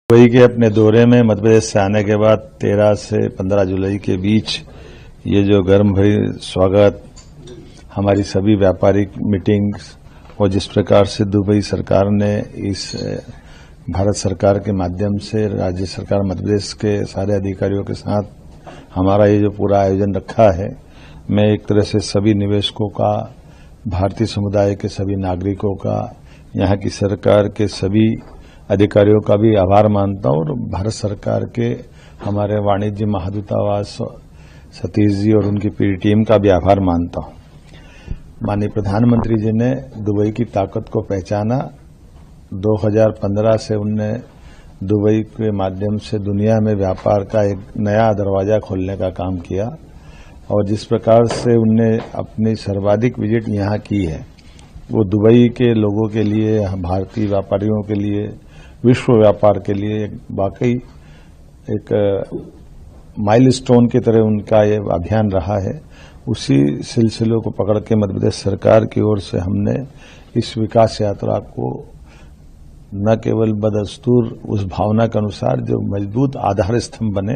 Dubai के अपने दौरे में मध्य प्रदेश से आने के बाद 13 से 15 जुलाई के बीच ये जो गर्म भरी स्वागत, हमारी सभी व्यापारिक मीटिंग्स और जिस प्रकार से दुबई सरकार ने इस भारत सरकार के माध्यम से राज्य सरकार मध्य प्रदेश के सारे अधिकारियों के साथ हमारा ये जो पूरा आयोजन रखा है, मैं एक तरह से सभी निवेशकों का, भारतीय समुदाय के सभी नागरिकों का, यहाँ की सरकार के सभी अधिकारियों का भी आभार मानता हूं और भारत सरकार के हमारे वाणिज्य महादूतावास सतीश जी और उनकी पूरी टीम का भी आभार मानता हूं। माननीय प्रधानमंत्री जी ने दुबई की ताकत को पहचाना। 2015 से उनने दुबई के माध्यम से दुनिया में व्यापार का एक नया दरवाजा खोलने का काम किया और जिस प्रकार से उनने अपनी सर्वाधिक विजिट यहाँ की है, वो दुबई के लोगों के लिए, भारतीय व्यापारियों के लिए, विश्व व्यापार के लिए वाकई एक माइलस्टोन की तरह उनका ये अभियान रहा है। उसी सिलसिले को पकड़ के मध्य प्रदेश सरकार की ओर से हमने इस विकास यात्रा को न केवल बदस्तूर उस भावना के अनुसार जो मजबूत आधार स्तंभ बने,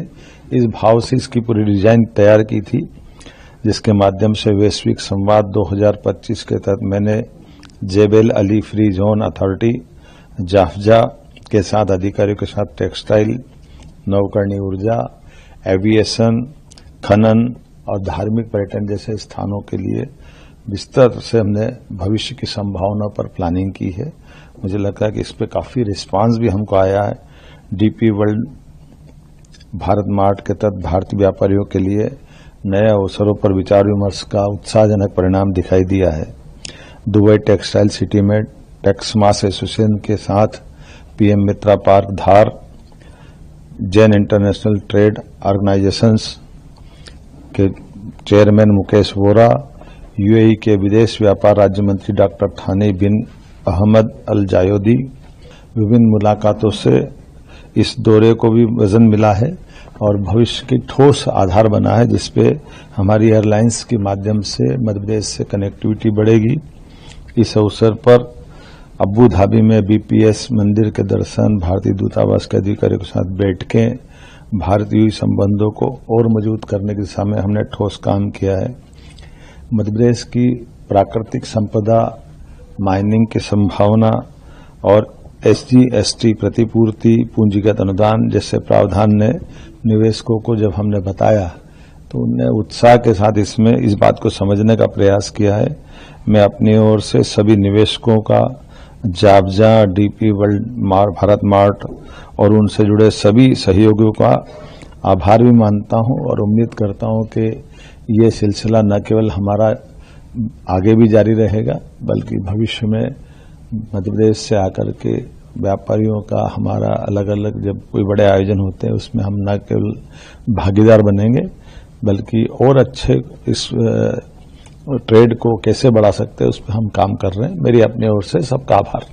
इस भाव से इसकी पूरी डिजाइन तैयार की थी, जिसके माध्यम से वैश्विक संवाद 2025 के तहत मैंने Jebel Ali free zone authority JAFZA के साथ अधिकारियों के साथ टेक्सटाइल, नवकरणीय ऊर्जा, एविएशन, खनन और धार्मिक पर्यटन जैसे स्थानों के लिए विस्तार से हमने भविष्य की संभावनाओं पर प्लानिंग की है। मुझे लगता है कि इस पे काफी रिस्पांस भी हमको आया है। डीपी वर्ल्ड भारत मार्ट के तहत भारतीय व्यापारियों के लिए नए अवसरों पर विचार विमर्श का उत्साहजनक परिणाम दिखाई दिया है। दुबई टेक्सटाइल सिटी में टेक्समास एसोसिएशन के साथ पीएम मित्रा पार्क धार, जैन इंटरनेशनल ट्रेड ऑर्गेनाइजेशंस के चेयरमैन मुकेश वोरा, यूएई के विदेश व्यापार राज्य मंत्री डॉक्टर थानी बिन अहमद अल जायोदी, विभिन्न मुलाकातों से इस दौरे को भी वजन मिला है और भविष्य की ठोस आधार बना है, जिसपे हमारी एयरलाइंस के माध्यम से मध्य प्रदेश से कनेक्टिविटी बढ़ेगी। इस अवसर पर अबू धाबी में बीपीएस मंदिर के दर्शन, भारतीय दूतावास के अधिकारियों के साथ बैठकें, भारतीय संबंधों को और मजबूत करने की दिशा में हमने ठोस काम किया है। मध्य प्रदेश की प्राकृतिक संपदा, माइनिंग की संभावना और एसजी/एसटी प्रतिपूर्ति, पूंजीगत अनुदान जैसे प्रावधान ने निवेशकों को जब हमने बताया तो उन्हें उत्साह के साथ इसमें इस बात को समझने का प्रयास किया है। मैं अपनी ओर से सभी निवेशकों का, जाफजा, डीपी वर्ल्ड भारत मार्ट और उनसे जुड़े सभी सहयोगियों का आभार भी मानता हूं और उम्मीद करता हूं कि ये सिलसिला न केवल हमारा आगे भी जारी रहेगा, बल्कि भविष्य में मध्य प्रदेश से आकर के व्यापारियों का हमारा अलग अलग जब कोई बड़े आयोजन होते हैं उसमें हम न केवल भागीदार बनेंगे, बल्कि और अच्छे इस ट्रेड को कैसे बढ़ा सकते हैं उस पर हम काम कर रहे हैं। मेरी अपनी ओर से सबका आभार।